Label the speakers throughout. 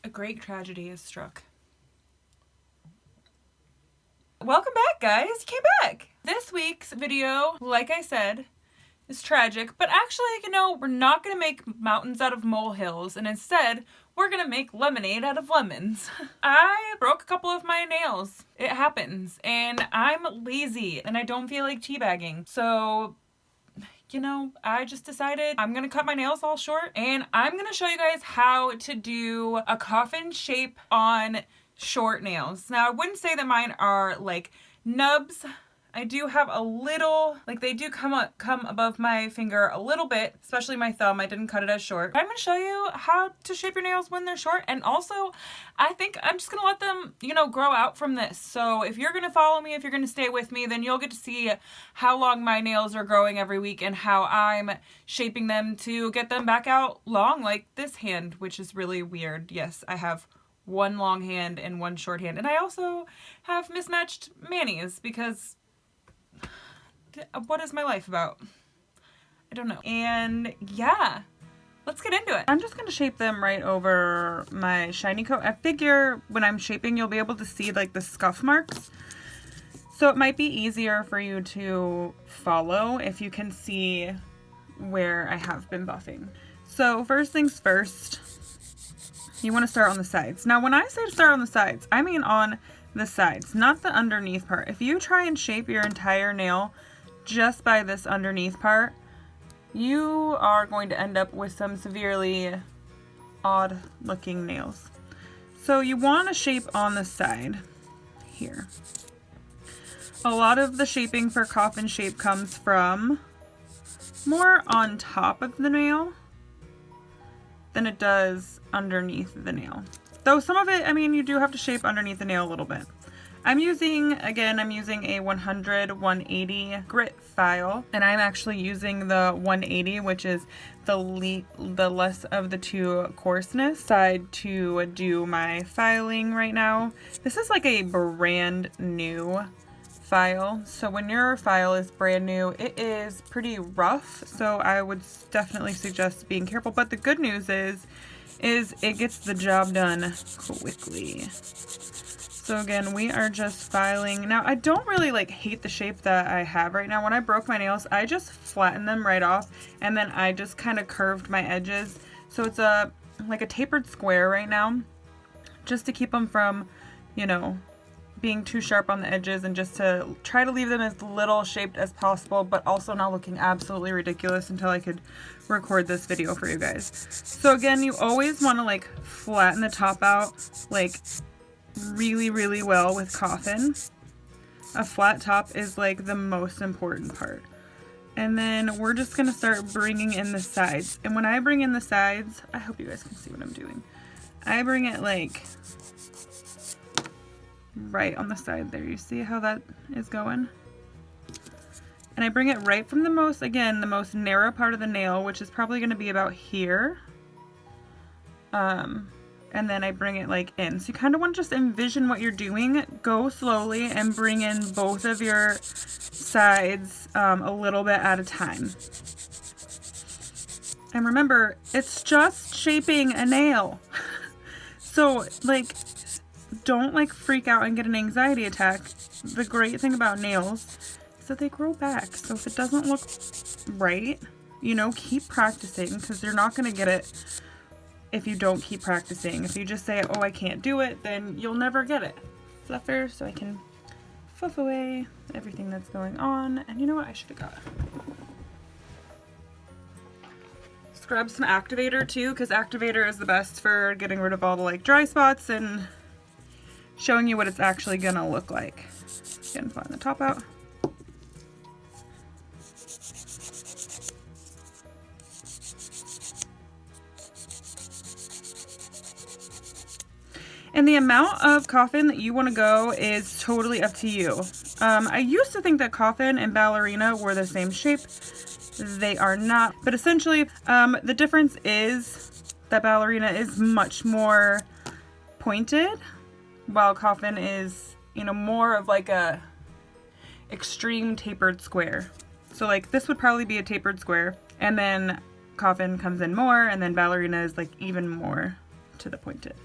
Speaker 1: A great tragedy has struck. Welcome back, guys. You came back. This week's video, like I said, is tragic, but actually, we're not going to make mountains out of molehills, and instead, we're going to make lemonade out of lemons. I broke a couple of my nails. It happens, and I'm lazy, and I don't feel like teabagging. So, I just decided I'm going to cut my nails all short, and I'm going to show you guys how to do a coffin shape on short nails. Now, I wouldn't say that mine are like nubs. I do have a little, like they do come above my finger a little bit, especially my thumb. I didn't cut it as short. I'm going to show you how to shape your nails when they're short. And also, I think I'm just going to let them, grow out from this. So if you're going to follow me, if you're going to stay with me, then you'll get to see how long my nails are growing every week and how I'm shaping them to get them back out long, like this hand, which is really weird. Yes, I have one long hand and one short hand. And I also have mismatched manis because what is my life about? I don't know. And yeah, let's get into it. I'm just gonna shape them right over my shiny coat. I figure when I'm shaping, you'll be able to see like the scuff marks. So it might be easier for you to follow if you can see where I have been buffing. So first things first, you want to start on the sides. Now, when I say to start on the sides, I mean on the sides, not the underneath part. If you try and shape your entire nail just by this underneath part, you are going to end up with some severely odd looking nails. So you want to shape on the side here. A lot of the shaping for coffin shape comes from more on top of the nail than it does underneath the nail. Though some of it, you do have to shape underneath the nail a little bit. I'm using a 180 grit file, and I'm actually using the 180, which is the less of the two coarseness side to do my filing right now. This is like a brand new file, so when your file is brand new, it is pretty rough, so I would definitely suggest being careful. But the good news is it gets the job done quickly. So again, we are just filing. Now, I don't really hate the shape that I have right now. When I broke my nails, I just flattened them right off, and then I just kind of curved my edges. So it's like a tapered square right now, just to keep them from, being too sharp on the edges, and just to try to leave them as little shaped as possible, but also not looking absolutely ridiculous until I could record this video for you guys. So again, you always want to flatten the top out really, really well with Coffin. A flat top is the most important part. And then we're just going to start bringing in the sides. And when I bring in the sides, I hope you guys can see what I'm doing. I bring it right on the side there. You see how that is going? And I bring it right from the most narrow part of the nail, which is probably going to be about here. And then I bring it in. So you kind of want to just envision what you're doing. Go slowly and bring in both of your sides a little bit at a time. And remember, it's just shaping a nail. So don't freak out and get an anxiety attack. The great thing about nails is that they grow back. So if it doesn't look right, keep practicing, because you're not going to get it if you don't keep practicing. If you just say, oh, I can't do it, then you'll never get it. Fluffer, so I can fluff away everything that's going on. And you know what? I should have got scrub some activator too, because activator is the best for getting rid of all the dry spots and showing you what it's actually gonna look like. Again, flatten the top out. And the amount of Coffin that you want to go is totally up to you. I used to think that Coffin and ballerina were the same shape. They are not. But essentially, the difference is that ballerina is much more pointed, while Coffin is, more of a extreme tapered square. So this would probably be a tapered square, and then Coffin comes in more, and then ballerina is even more to the pointed.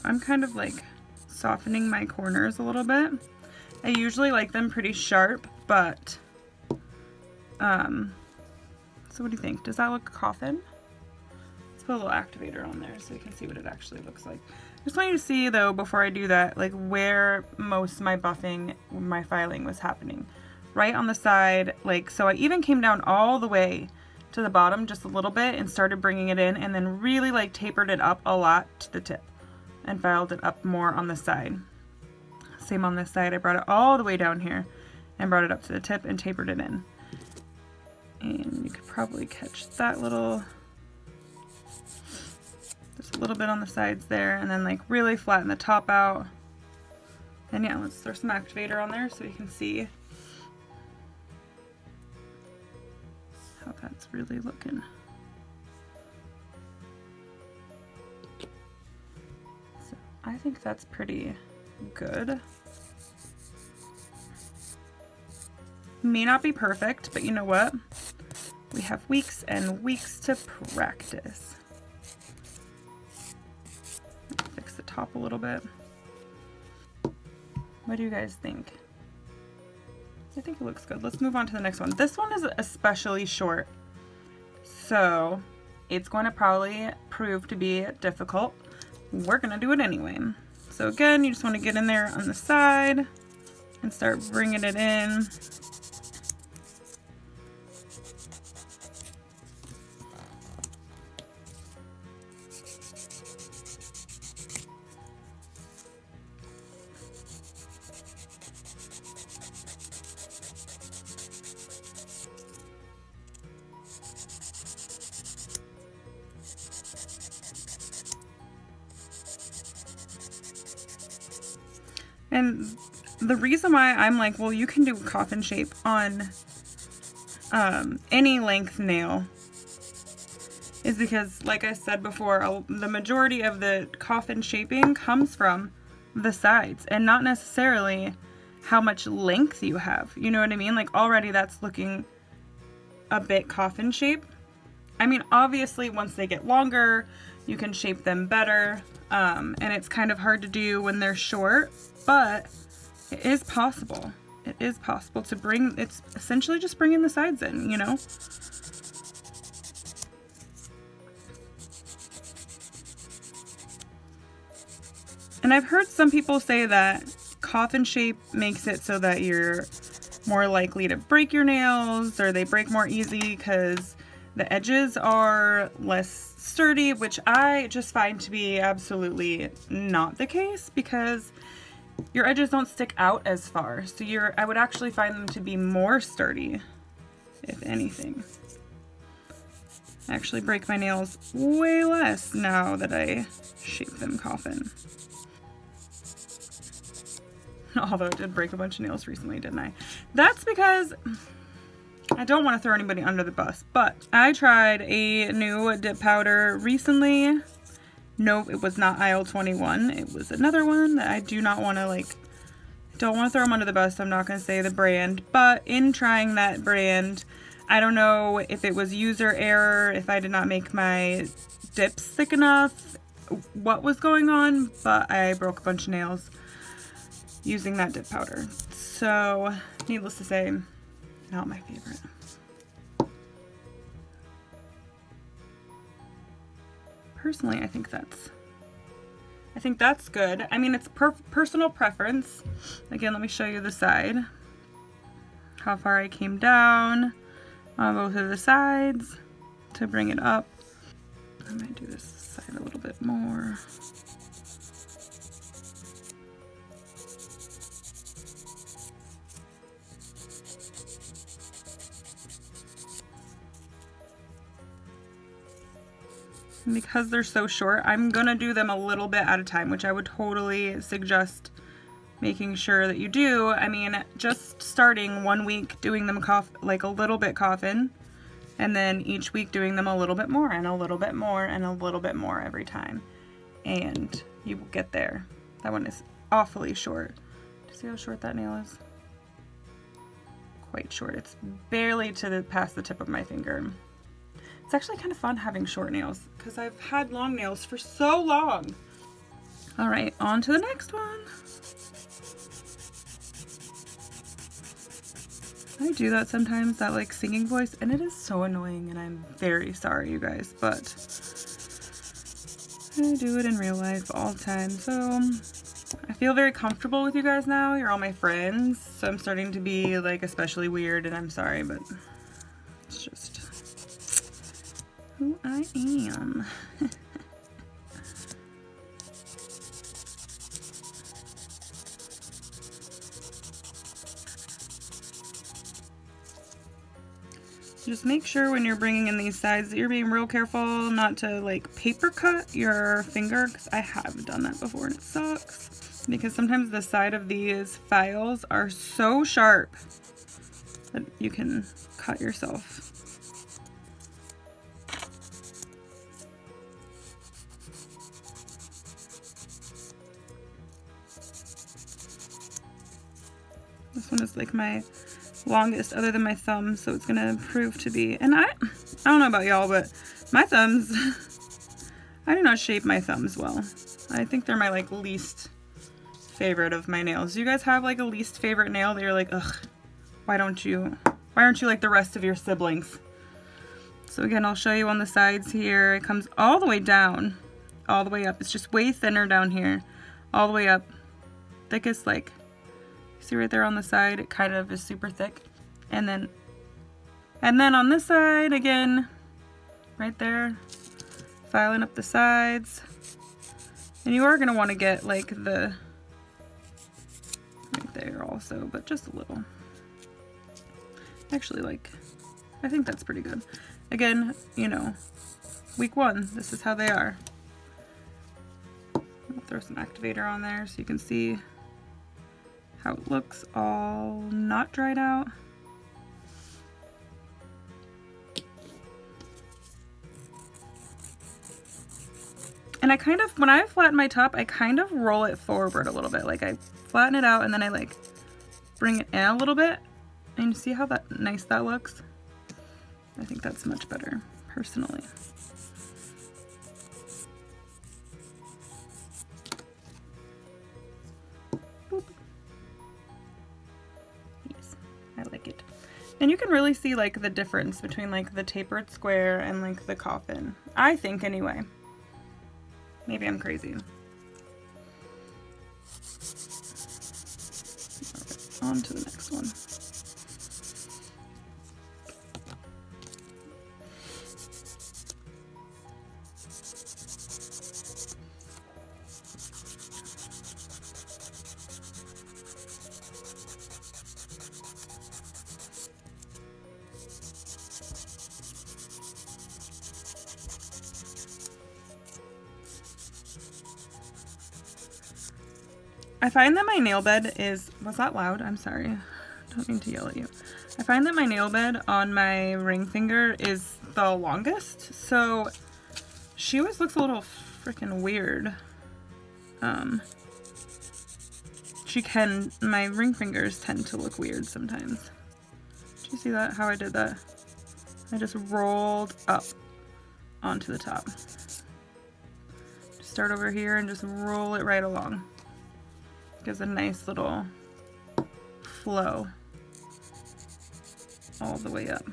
Speaker 1: I'm kind of like softening my corners a little bit. I usually like them pretty sharp, but so what do you think? Does that look Coffin? Let's put a little activator on there so you can see what it actually looks like. Just want you to see though, before I do that, like where most of my buffing, my filing was happening. Right on the side, like, so I even came down all the way to the bottom just a little bit and started bringing it in, and then really like tapered it up a lot to the tip and filed it up more on the side. Same on this side. I brought it all the way down here and brought it up to the tip and tapered it in. And you could probably catch that little, just a little bit on the sides there, and then like really flatten the top out. And yeah, let's throw some activator on there so you can see how that's really looking. So I think that's pretty good. May not be perfect, but you know what? We have weeks and weeks to practice. Fix the top a little bit. What do you guys think? I think it looks good. Let's move on to the next one. This one is especially short, so it's going to probably prove to be difficult. We're going to do it anyway. So again, you just want to get in there on the side and start bringing it in. And the reason why I'm like, well, you can do coffin shape on any length nail is because, like I said before, the majority of the coffin shaping comes from the sides and not necessarily how much length you have. You know what I mean? Like already that's looking a bit coffin shape. I mean, obviously once they get longer, you can shape them better. And it's kind of hard to do when they're short, but it is possible. It is possible to bring, it's essentially just bringing the sides in, you know? And I've heard some people say that coffin shape makes it so that you're more likely to break your nails, or they break more easy because the edges are less sturdy, which I just find to be absolutely not the case, because your edges don't stick out as far. So I would actually find them to be more sturdy, if anything. I actually break my nails way less now that I shape them coffin. Although I did break a bunch of nails recently, didn't I? That's because I don't want to throw anybody under the bus, but I tried a new dip powder recently. No, it was not aisle 21. It was another one that I do not want to don't want to throw them under the bus. I'm not going to say the brand, but in trying that brand, I don't know if it was user error, if I did not make my dips thick enough, what was going on, but I broke a bunch of nails using that dip powder. So, needless to say, not my favorite. Personally, I think that's good. I mean, it's personal preference. Again, let me show you the side. How far I came down on both of the sides to bring it up. I might do this side a little bit more. And because they're so short, I'm gonna do them a little bit at a time, which I would totally suggest making sure that you do. I mean, just starting 1 week doing them like a little bit coffin, and then each week doing them a little bit more and a little bit more and a little bit more every time, and you will get there. That one is awfully short. Do you see how short that nail is? Quite short. It's barely past the tip of my finger. It's actually kind of fun having short nails because I've had long nails for so long. All right, on to the next one. I do that sometimes, that like singing voice, and it is so annoying, and I'm very sorry, you guys, but I do it in real life all the time. So I feel very comfortable with you guys now. You're all my friends, so I'm starting to be like especially weird, and I'm sorry, but it's just who I am. Just make sure when you're bringing in these sides that you're being real careful not to like paper cut your finger, because I have done that before and it sucks. Because sometimes the side of these files are so sharp that you can cut yourself. This one is like my longest other than my thumb, so it's gonna prove to be, and I don't know about y'all, but my thumbs, I do not shape my thumbs well. I think they're my like least favorite of my nails. Do you guys have like a least favorite nail that you're like, ugh, why aren't you like the rest of your siblings? So again, I'll show you on the sides here. It comes all the way down, all the way up. It's just way thinner down here, all the way up. Thickest, like, see right there on the side, it kind of is super thick. And then on this side, again, right there, filing up the sides. And you are gonna wanna get like the, right there also, but just a little. Actually, like, I think that's pretty good. Again, you know, week 1, this is how they are. I'll throw some activator on there so you can see how it looks all not dried out. And I kind of, when I flatten my top, I kind of roll it forward a little bit. Like I flatten it out and then I like bring it in a little bit. And you see how nice that looks? I think that's much better, personally. Boop. Yes, I like it. And you can really see like the difference between like the tapered square and like the coffin. I think anyway. Maybe I'm crazy. All right, on to the next one. I find that my nail bed is, was that loud? I'm sorry. Don't mean to yell at you. I find that my nail bed on my ring finger is the longest, so she always looks a little freaking weird. My ring fingers tend to look weird sometimes. Did you see that? How I did that? I just rolled up onto the top. Start over here and just roll it right along. Gives a nice little flow all the way up.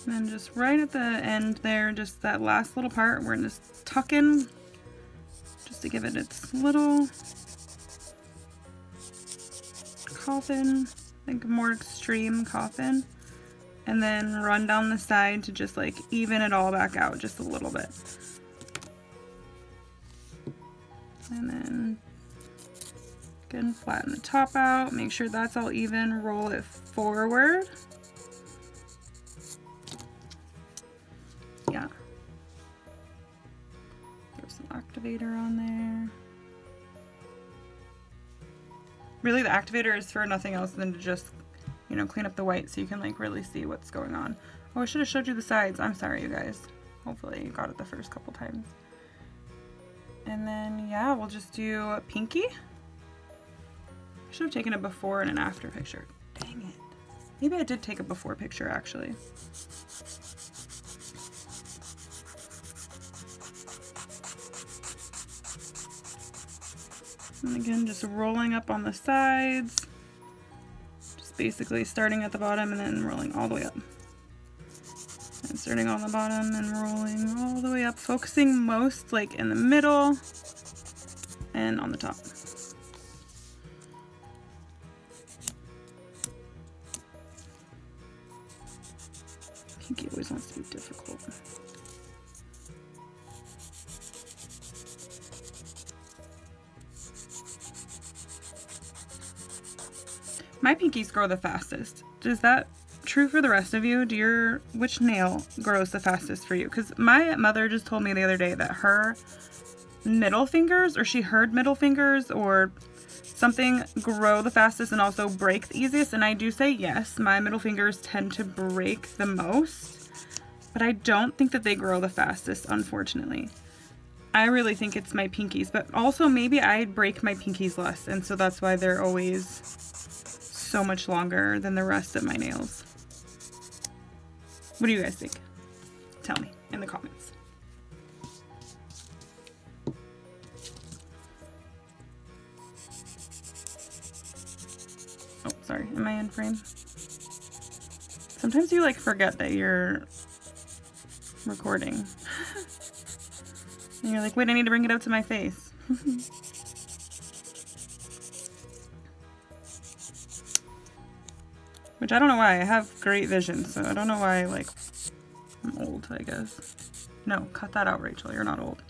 Speaker 1: And then just right at the end there, just that last little part, we're gonna just tuck in just to give it its little coffin, like a more extreme coffin, and then run down the side to just like even it all back out just a little bit. And then again, flatten the top out, make sure that's all even, roll it forward. Yeah. Throw some activator on there. really the activator is for nothing else than to just, you know, clean up the white so you can like really see what's going on. Oh, I should have showed you the sides. I'm sorry, you guys. Hopefully you got it the first couple times. And then, yeah, we'll just do pinky. I should have taken a before and an after picture. Dang it. Maybe I did take a before picture, actually. And again, just rolling up on the sides. Just basically starting at the bottom and then rolling all the way up. And starting on the bottom and rolling all the way up, focusing most like in the middle and on the top. Pinky always wants to be difficult. My pinkies grow the fastest. Is that true for the rest of you? Which nail grows the fastest for you? Because my mother just told me the other day that her middle fingers, or she heard middle fingers or something, grow the fastest and also break the easiest. And I do say yes, my middle fingers tend to break the most, but I don't think that they grow the fastest, unfortunately. I really think it's my pinkies, but also maybe I break my pinkies less, and so that's why they're always so much longer than the rest of my nails. What do you guys think? Tell me in the comments. Oh, sorry, am I in frame? Sometimes you like forget that you're recording. And you're like, wait, I need to bring it up to my face. Which I don't know why. I have great vision, so I don't know why, like, I'm old, I guess. No, cut that out, Rachel. You're not old.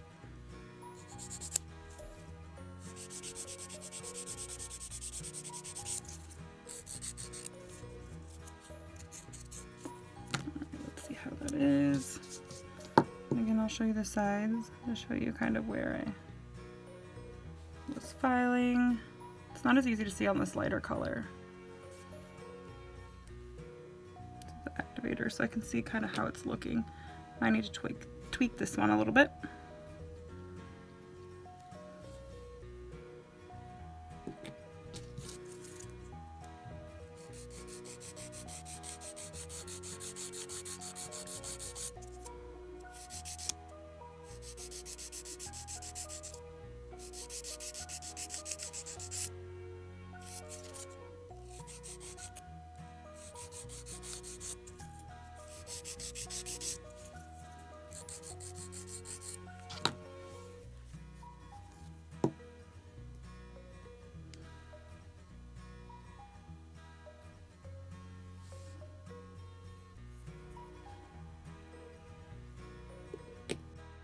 Speaker 1: Let's see how that is. Again, I'll show you the sides to show you kind of where I was filing. It's not as easy to see on this lighter color. Activator so I can see kind of how it's looking. I need to tweak this one a little bit.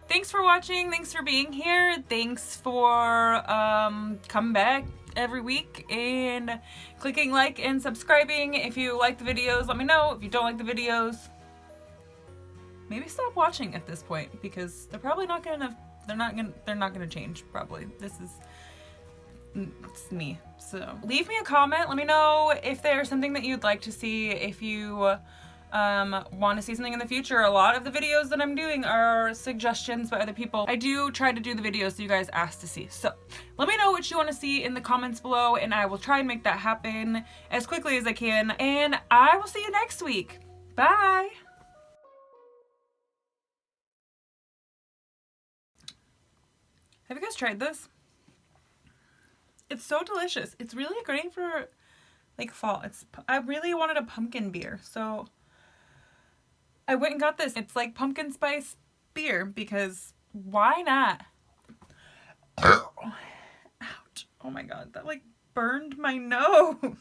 Speaker 1: Thanks for watching. Thanks for being here. Thanks for coming back every week and clicking like and subscribing. If you like the videos, let me know. If you don't like the videos, maybe stop watching at this point, because they're probably not gonna change probably. It's me. So leave me a comment. Let me know if there's something that you'd like to see. If you want to see something in the future. A lot of the videos that I'm doing are suggestions by other people. I do try to do the videos that you guys ask to see. So let me know what you want to see in the comments below, and I will try and make that happen as quickly as I can. And I will see you next week. Bye. Have you guys tried this? It's so delicious. It's really great for like fall. I really wanted a pumpkin beer, so I went and got this. It's like pumpkin spice beer, because why not? Ouch. Oh my god, that like burned my nose.